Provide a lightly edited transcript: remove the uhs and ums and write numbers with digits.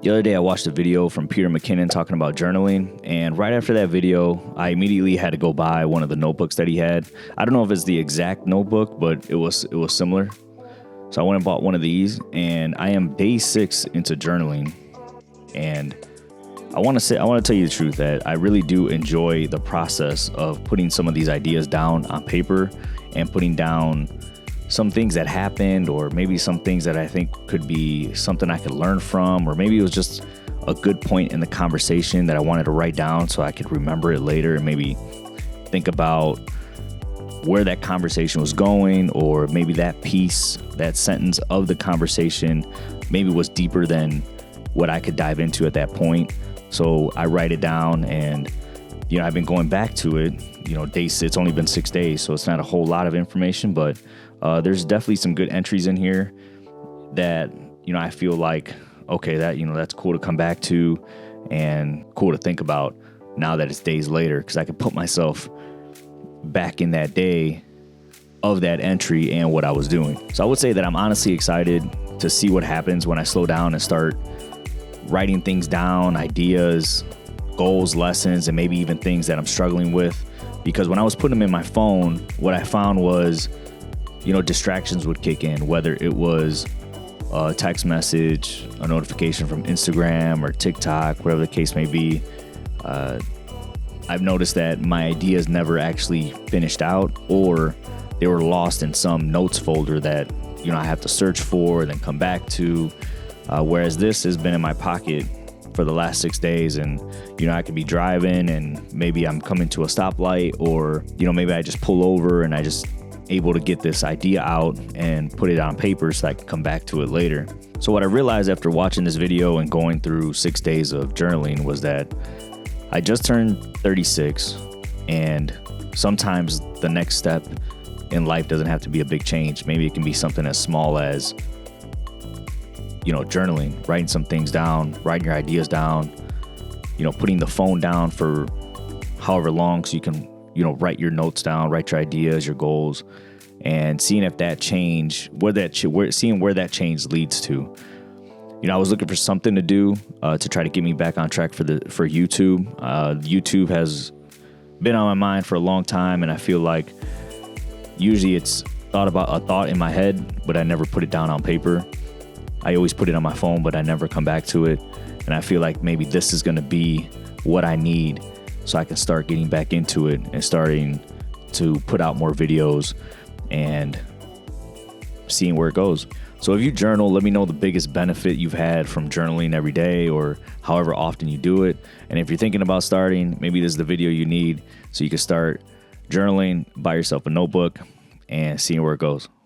The other day I watched a video from Peter McKinnon talking about journaling, and right after that video, I immediately had to go buy one of the notebooks that he had. I don't know if it's the exact notebook, but it was similar. So I went and bought one of these, and I am day 6 into journaling, and I want to tell you the truth that I really do enjoy the process of putting some of these ideas down on paper and putting down some things that happened, or maybe some things that I think could be something I could learn from, or maybe it was just a good point in the conversation that I wanted to write down so I could remember it later and maybe think about where that conversation was going, or maybe that piece, that sentence of the conversation maybe was deeper than what I could dive into at that point. So I write it down, and I've been going back to it. It's only been 6 days, so it's not a whole lot of information, but there's definitely some good entries in here that I feel like, okay, that's cool to come back to and cool to think about now that it's days later, because I can put myself back in that day of that entry and what I was doing. So I would say that I'm honestly excited to see what happens when I slow down and start writing things down, ideas, goals, lessons, and maybe even things that I'm struggling with. Because when I was putting them in my phone, what I found was, distractions would kick in, whether it was a text message, a notification from Instagram or TikTok, whatever the case may be. I've noticed that my ideas never actually finished out, or they were lost in some notes folder that, I have to search for and then come back to. Whereas this has been in my pocket for the last 6 days, and, I could be driving and maybe I'm coming to a stoplight, or, maybe I just pull over and I just able to get this idea out and put it on paper so I can come back to it later. So what I realized after watching this video and going through 6 days of journaling was that I just turned 36, and sometimes the next step in life doesn't have to be a big change. Maybe it can be something as small as, journaling, writing some things down, writing your ideas down, putting the phone down for however long so you can, write your notes down, write your ideas, your goals, and seeing if that change, seeing where that change leads to. I was looking for something to do to try to get me back on track for YouTube. YouTube has been on my mind for a long time, and I feel like usually it's a thought in my head, but I never put it down on paper. I always put it on my phone, but I never come back to it. And I feel like maybe this is going to be what I need so I can start getting back into it and starting to put out more videos and seeing where it goes. So if you journal, let me know the biggest benefit you've had from journaling every day, or however often you do it. And if you're thinking about starting, maybe this is the video you need so you can start journaling, buy yourself a notebook, and seeing where it goes.